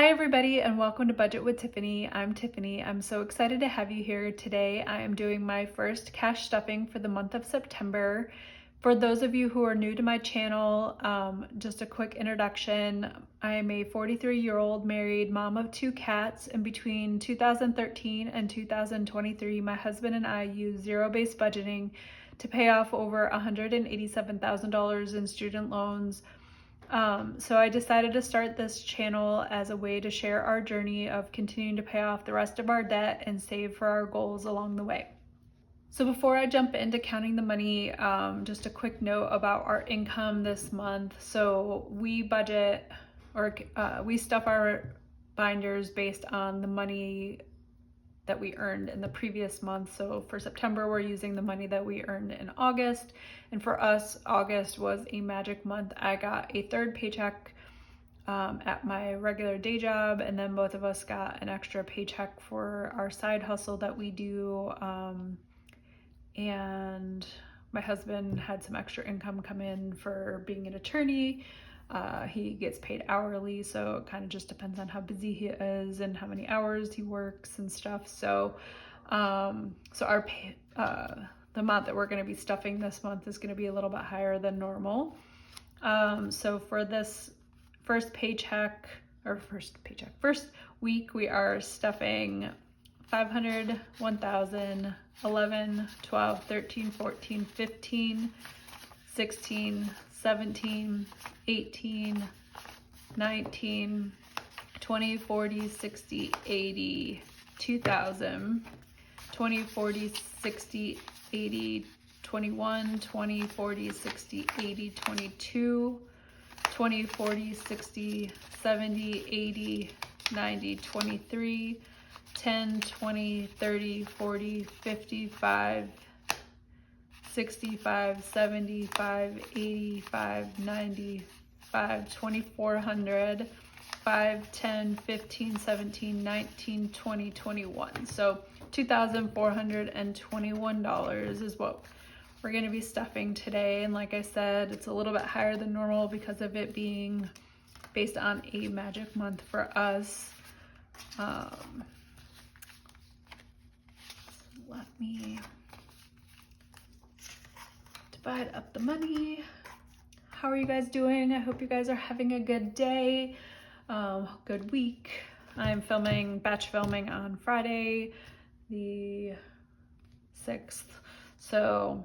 Hi everybody and welcome to Budget with Tiffany. I'm Tiffany. I'm so excited to have you here today. I am doing my first cash stuffing for the month of September. For those of you who are new to my channel, just a quick introduction. I am a 43-year-old married mom of 2 cats, and between 2013 and 2023, my husband and I used zero-based budgeting to pay off over $187,000 in student loans. So I decided to start this channel as a way to share our journey of continuing to pay off the rest of our debt and save for our goals along the way. So before I jump into counting the money, just a quick note about our income this month. So we budget we stuff our binders based on the money that we earned in the previous month. So for September, we're using the money that we earned in August. And for us, August was a magic month. I got a third paycheck at my regular day job, and then both of us got an extra paycheck for our side hustle that we do. And my husband had some extra income come in for being an attorney. He gets paid hourly, so it kind of just depends on how busy he is and how many hours he works and stuff. So, our the amount that we're going to be stuffing this month is going to be a little bit higher than normal. So for this first week, we are stuffing 500, 1,000, 11, 12, 13, 14, 15, 16, 17, 18, 19, 20, 40, 60, 80, 2,000, 20, 40, 60, 80, 21, 20, 40, 60, 80, 22, 20, 40, 60, 70, 80, 90, 23, 10, 20, 30, 40, 55, 65, 75, 85, 95, 2,400, 5, 10, 15, 17, 19, 20, 21. So $2,421 is what we're going to be stuffing today. And like I said, it's a little bit higher than normal because of it being based on a magic month for us. Let me divide up the money. How are you guys doing? I hope you guys are having a good day, good week. I'm batch filming on Friday, the 6th. So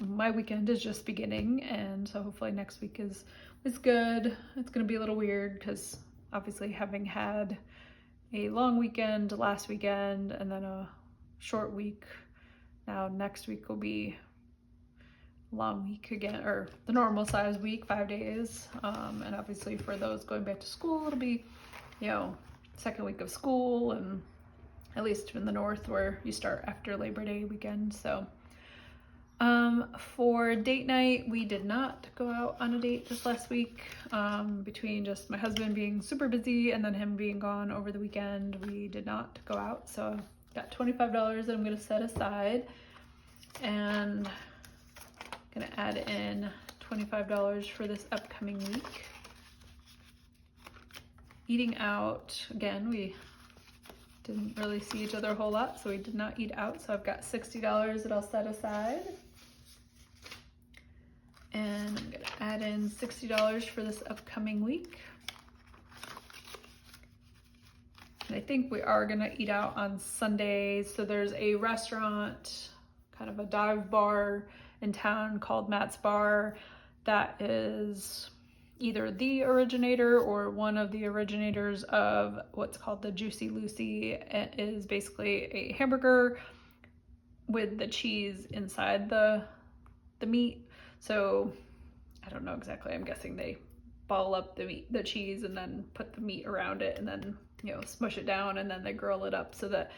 my weekend is just beginning, and so hopefully next week is good. It's gonna be a little weird because obviously having had a long weekend last weekend and then a short week, now next week will be a long week again, or the normal size week, 5 days. And obviously for those going back to school, it'll be, second week of school, and at least in the north where you start after Labor Day weekend. So for date night, we did not go out on a date this last week. Between just my husband being super busy and then him being gone over the weekend, we did not go out. So I've got $25 that I'm going to set aside, and I'm going to add in $25 for this upcoming week. Eating out, again, we didn't really see each other a whole lot, so we did not eat out. So I've got $60 that I'll set aside. And I'm going to add in $60 for this upcoming week. And I think we are going to eat out on Sundays. So there's a restaurant, kind of a dive bar in town called Matt's Bar that is either the originator or one of the originators of what's called the Juicy Lucy. It is basically a hamburger with the cheese inside the meat. So I don't know exactly. I'm guessing they ball up the cheese and then put the meat around it and then, smush it down, and then they grill it up so that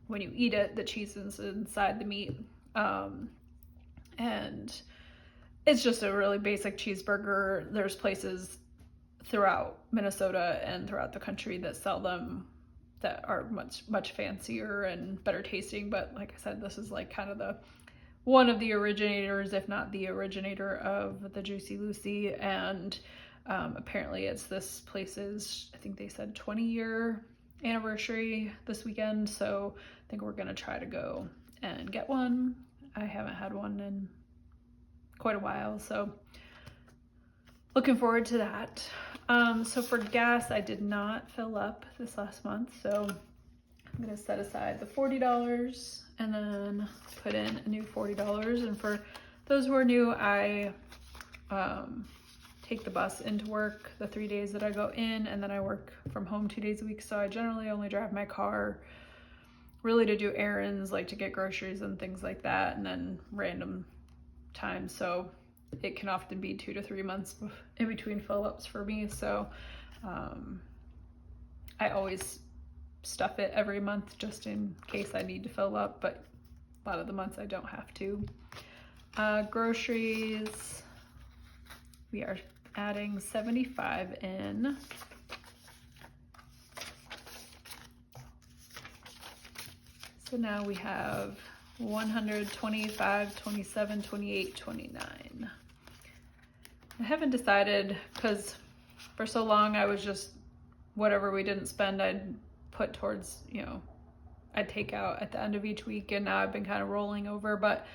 when you eat it, the cheese is inside the meat. And it's just a really basic cheeseburger. There's places throughout Minnesota and throughout the country that sell them that are much fancier and better tasting. But like I said, this is like kind of one of the originators, if not the originator of the Juicy Lucy. And Apparently it's this place's, I think they said 20-year anniversary this weekend, so I think we're gonna try to go and get one. I haven't had one in quite a while, so looking forward to that. So for gas, I did not fill up this last month, so I'm gonna set aside the $40 and then put in a new $40. And for those who are new, I take the bus into work the 3 days that I go in, and then I work from home 2 days a week. So I generally only drive my car really to do errands, like to get groceries and things like that, and then random times. So it can often be 2 to 3 months in between fill-ups for me. So I always stuff it every month just in case I need to fill up, but a lot of the months I don't have to. Groceries, we are adding 75 in. So now we have 100, 25, 27, 28, 29. I haven't decided, because for so long I was just, whatever we didn't spend, I'd put towards, you know, I'd take out at the end of each week, and now I've been kind of rolling over, but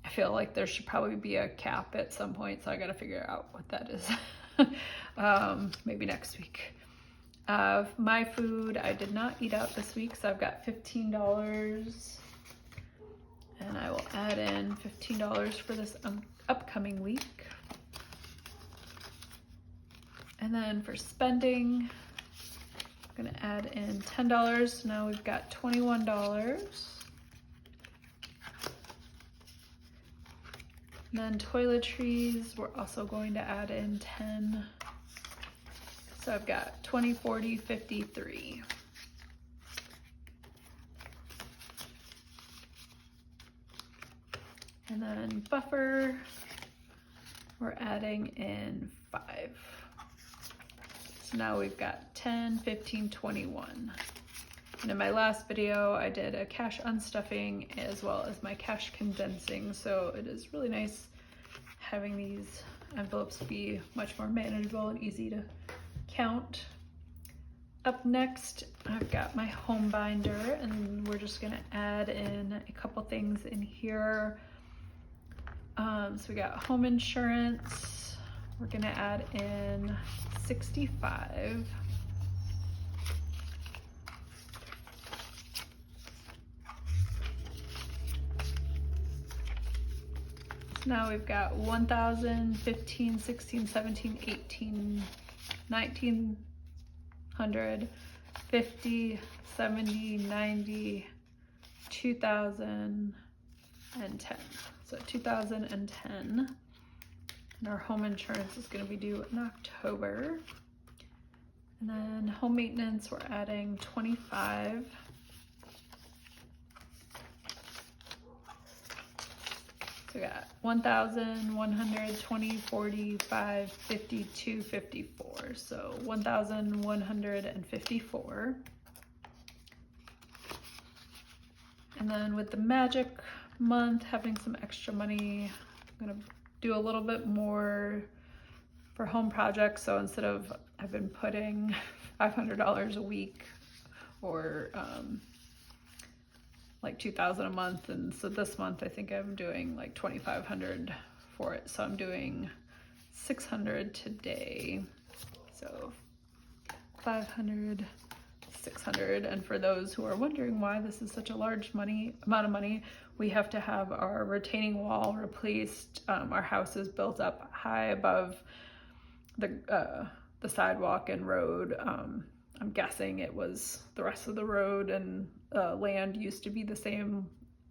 I feel like there should probably be a cap at some point, so I got to figure out what that is. Maybe next week. My food, I did not eat out this week, so I've got $15, and I will add in $15 for this upcoming week. And then for spending, I'm gonna add in $10, so now we've got $21. And then toiletries, we're also going to add in 10. So I've got 20, 40, 53. And then buffer, we're adding in 5. So now we've got 10, 15, 21. And in my last video, I did a cash unstuffing as well as my cash condensing. So it is really nice having these envelopes be much more manageable and easy to count. Up next, I've got my home binder, and we're just gonna add in a couple things in here. So we got home insurance. We're gonna add in 65. Now we've got 1,000, 15, 16, 17, 18, 1,900, 50, 70, 90, 2,000, and 10. So 2010. And our home insurance is going to be due in October. And then home maintenance, we're adding 25. So we got 1,000, 100, 20, 45, 52, 54. So 1,154. And then with the magic month, having some extra money, I'm gonna do a little bit more for home projects. So instead of, I've been putting $500 a week or like 2,000 a month, and so this month I think I'm doing like 2,500 for it. So I'm doing 600 today. So 500, 600. And for those who are wondering why this is such a large amount of money, we have to have our retaining wall replaced. Our house is built up high above the sidewalk and road. I'm guessing it was the rest of the road and land used to be the same,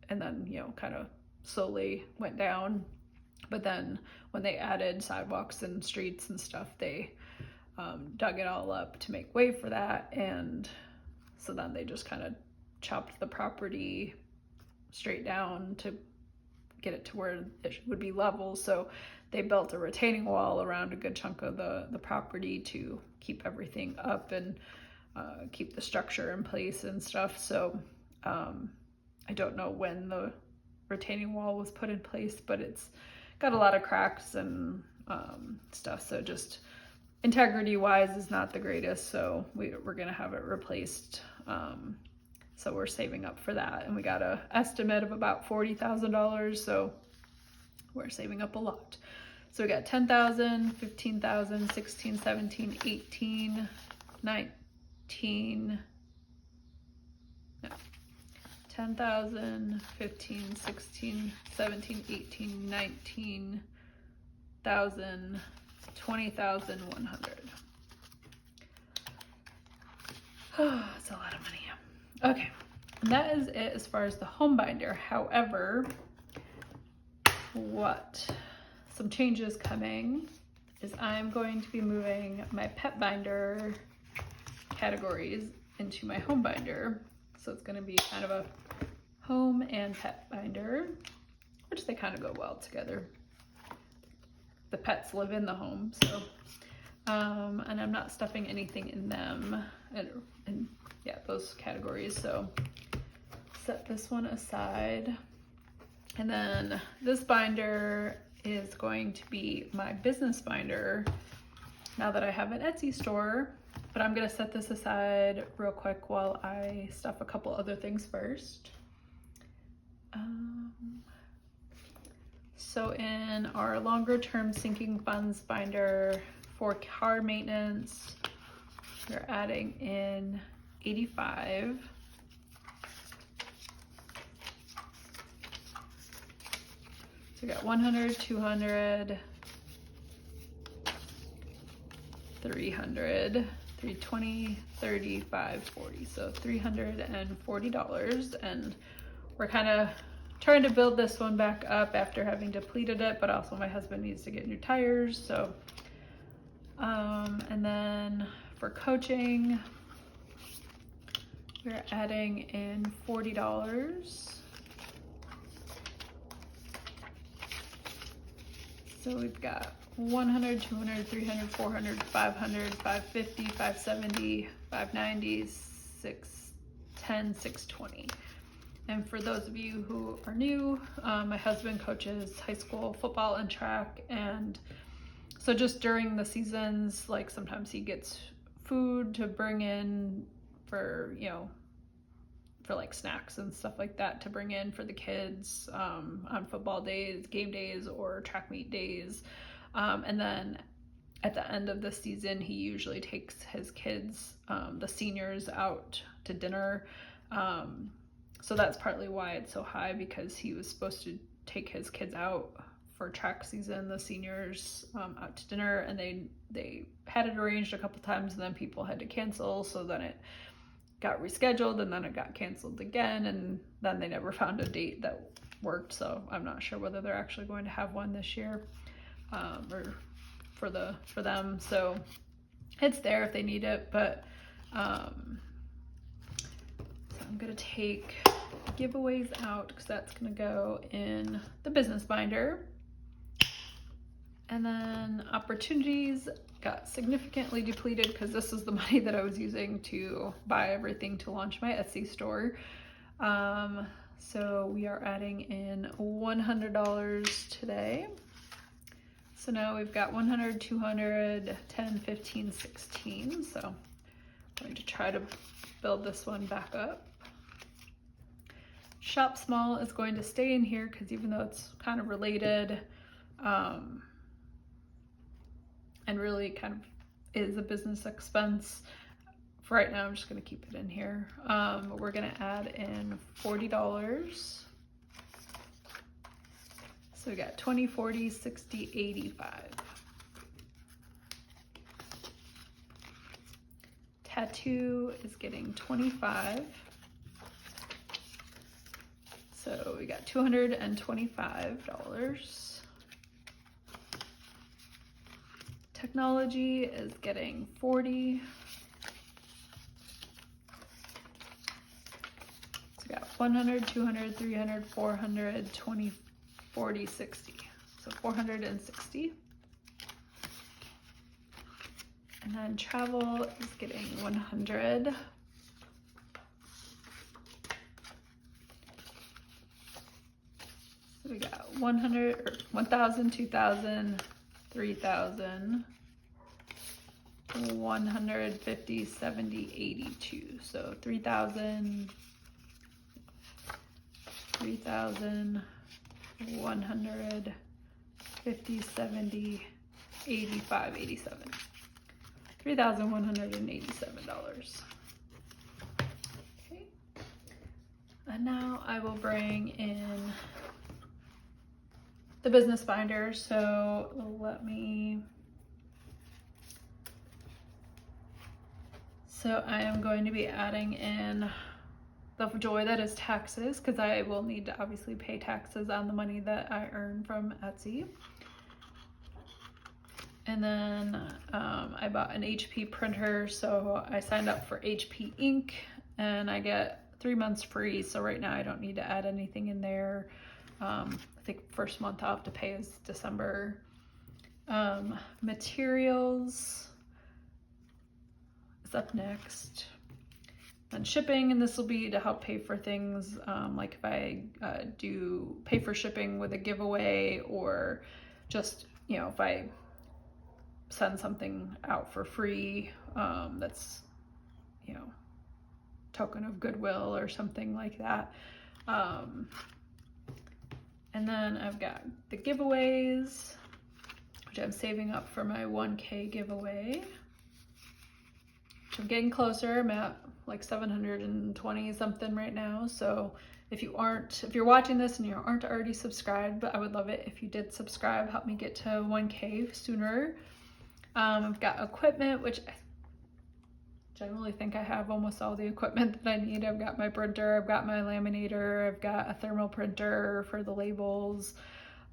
and then, you know, kind of slowly went down. But then when they added sidewalks and streets and stuff, they dug it all up to make way for that. And so then they just kind of chopped the property straight down to get it to where it would be level. So they built a retaining wall around a good chunk of the property to keep everything up and keep the structure in place and stuff. So I don't know when the retaining wall was put in place, but it's got a lot of cracks and stuff. So just integrity wise is not the greatest, so we're gonna have it replaced. So we're saving up for that, and we got a estimate of about $40,000, so we're saving up a lot. So we got 10,000, 15,000, 16, 17, 18, 19, no, 10,000, 15, 16, 17, 18, 19,000, 20,100. Oh, that's a lot of money. Okay, and that is it as far as the home binder. However, some changes coming is I'm going to be moving my pet binder categories into my home binder. So it's going to be kind of a home and pet binder, which they kind of go well together. The pets live in the home, so and I'm not stuffing anything in them, and yeah, those categories. So set this one aside, and then this binder is going to be my business binder now that I have an Etsy store, but I'm gonna set this aside real quick while I stuff a couple other things first. So in our longer term sinking funds binder for car maintenance, we're adding in 85. So we got 100, 200, 300, 320, 35, 40. So $340, and we're kind of trying to build this one back up after having depleted it, but also my husband needs to get new tires. So, and then for coaching, we're adding in $40. So we've got 100, 200, 300, 400, 500, 550, 570, 590, 610, 620. And for those of you who are new, my husband coaches high school football and track, and so just during the seasons, like sometimes he gets food to bring in for, you know, for like snacks and stuff like that to bring in for the kids on football days, game days, or track meet days. And then at the end of the season, he usually takes his kids, the seniors, out to dinner. So that's partly why it's so high, because he was supposed to take his kids out for track season, the seniors, out to dinner, and they had it arranged a couple times, and then people had to cancel, so then it got rescheduled, and then it got canceled again, and then they never found a date that worked. So I'm not sure whether they're actually going to have one this year, or for them. So it's there if they need it, but so I'm gonna take giveaways out because that's gonna go in the business binder. And then opportunities got significantly depleted because this is the money that I was using to buy everything to launch my Etsy store. So we are adding in $100 today. So now we've got 100, 200, 10, 15, 16. So I'm going to try to build this one back up. Shop small is going to stay in here because even though it's kind of related, and really kind of is a business expense, for right now I'm just going to keep it in here. We're going to add in $40. So we got 20, 40, 60, 85. Tattoo is getting 25. So we got $225. Technology is getting 40. So we got 100, 200, 300, 400, 20, 40, 60. So 460. And then travel is getting 100. So we got 100, or 1,000, 2,000, 3,000, 150, 70, 82. So 3,000, 150, 70, 85, 87. $3,187. Okay. And now I will bring in the business binder. So I am going to be adding in the joy that is taxes, because I will need to obviously pay taxes on the money that I earn from Etsy. And then I bought an HP printer, so I signed up for HP ink and I get 3 months free. So right now I don't need to add anything in there. I think first month I'll have to pay is December. Materials is up next. And shipping, and this will be to help pay for things like if I do pay for shipping with a giveaway, or just, you know, if I send something out for free that's, you know, token of goodwill or something like that. And then I've got the giveaways, which I'm saving up for my 1K giveaway. I'm getting closer. I'm at like 720 something right now. So if you're watching this and you aren't already subscribed, but I would love it if you did subscribe, help me get to 1K sooner. I've got equipment, which I generally think I have almost all the equipment that I need. I've got my printer, I've got my laminator, I've got a thermal printer for the labels.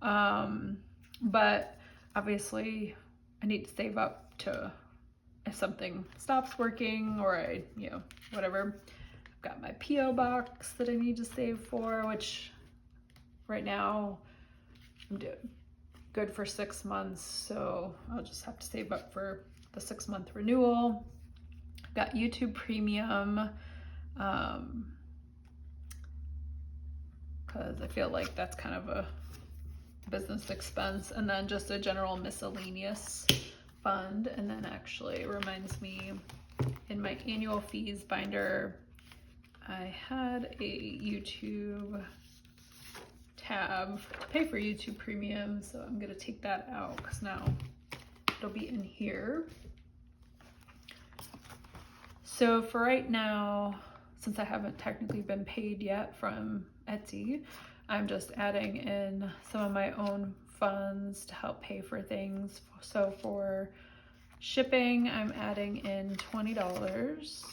But obviously I need to save up to if something stops working, or I, you know, whatever. I've got my PO box that I need to save for, which right now I'm doing good for 6 months, so I'll just have to save up for the 6-month renewal. I've got YouTube Premium, because I feel like that's kind of a business expense, and then just a general miscellaneous fund. And then actually it reminds me, in my annual fees binder, I had a YouTube tab to pay for YouTube Premium, so I'm gonna take that out because now it'll be in here. So for right now, since I haven't technically been paid yet from Etsy, I'm just adding in some of my own funds to help pay for things. So for shipping, I'm adding in $20.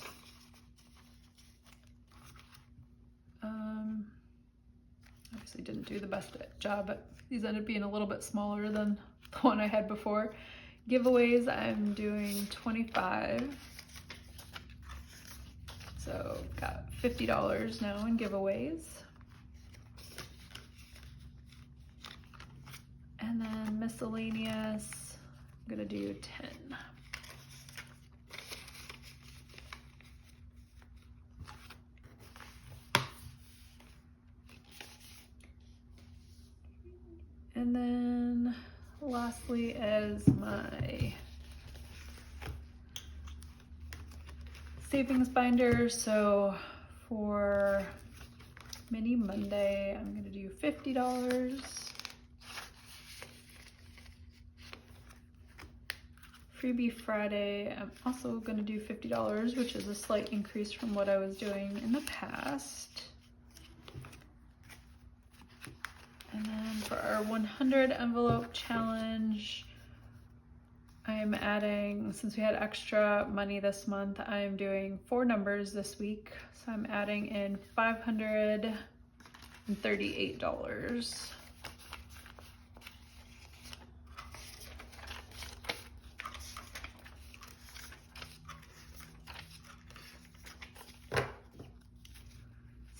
Obviously didn't do the best job, but these ended up being a little bit smaller than the one I had before. Giveaways, I'm doing 25. So got $50 now in giveaways. And then miscellaneous, I'm gonna do 10. And then lastly is my savings binder. So for Mini Monday, I'm gonna do $50. Freebie Friday, I'm also gonna do $50, which is a slight increase from what I was doing in the past. And then for our 100 envelope challenge, I'm adding, since we had extra money this month, I'm doing 4 numbers this week. So I'm adding in $538.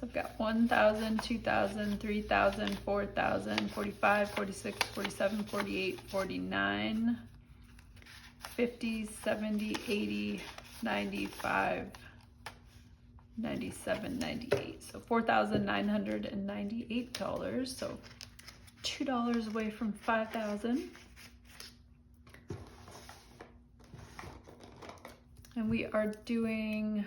So I've got 1,000, 2,000, 3,000, 4,000, 45, 46, 47, 48, 49, 50, 70, 80, 95, 97, 98. So $4,998. So $2 away from 5,000. And we are doing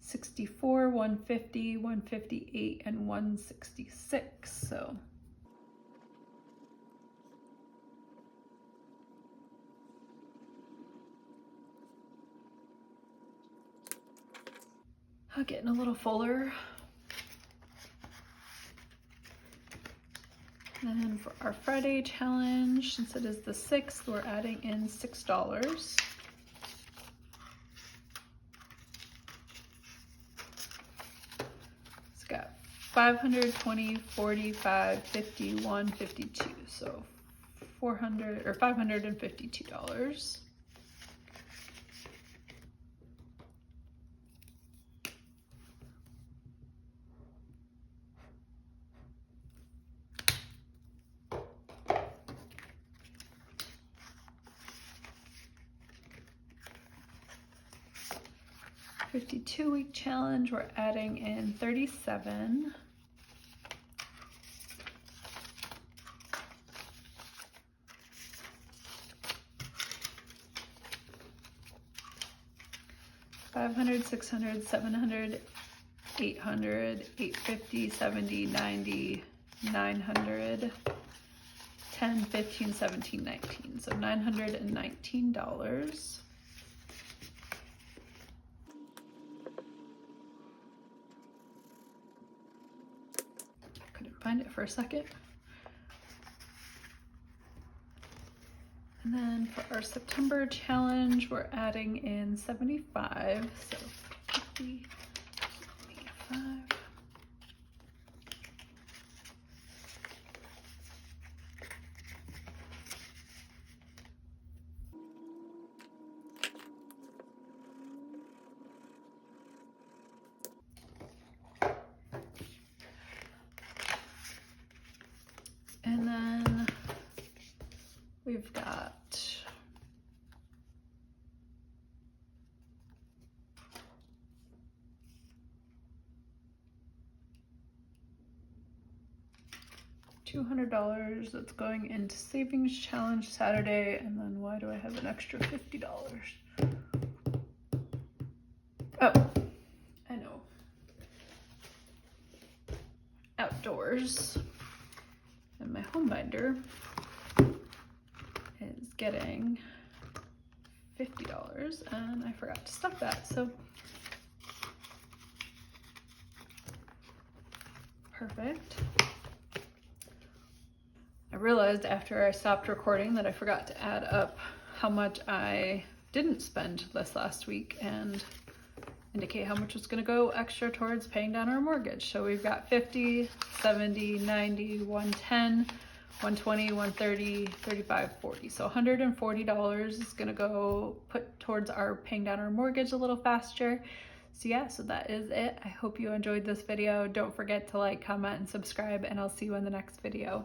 64, 150, 158, and 166. So I'll get in a little fuller. And then for our Friday challenge, since it is the 6th, we're adding in $6. It's got 520, 45, 51, 52. So $552. $52-week challenge, we're adding in 37. $500, $600, $700, $800, $850, $70, $90, $900, $10, $15, $17, $19. So $919. Couldn't find it for a second. And then for our September challenge, we're adding in 75, so 50, 85. And then we've got $200 that's going into savings challenge Saturday. And then why do I have an extra $50? Oh, I know. Outdoors. And my home binder is getting $50, and I forgot to stuff that, so perfect. I realized after I stopped recording that I forgot to add up how much I didn't spend this last week and indicate how much was going to go extra towards paying down our mortgage. So we've got 50, 70, 90, 110, 120, 130, 35, 40. So $140 is going to go put towards our paying down our mortgage a little faster. So yeah, so that is it. I hope you enjoyed this video. Don't forget to like, comment, and subscribe, and I'll see you in the next video.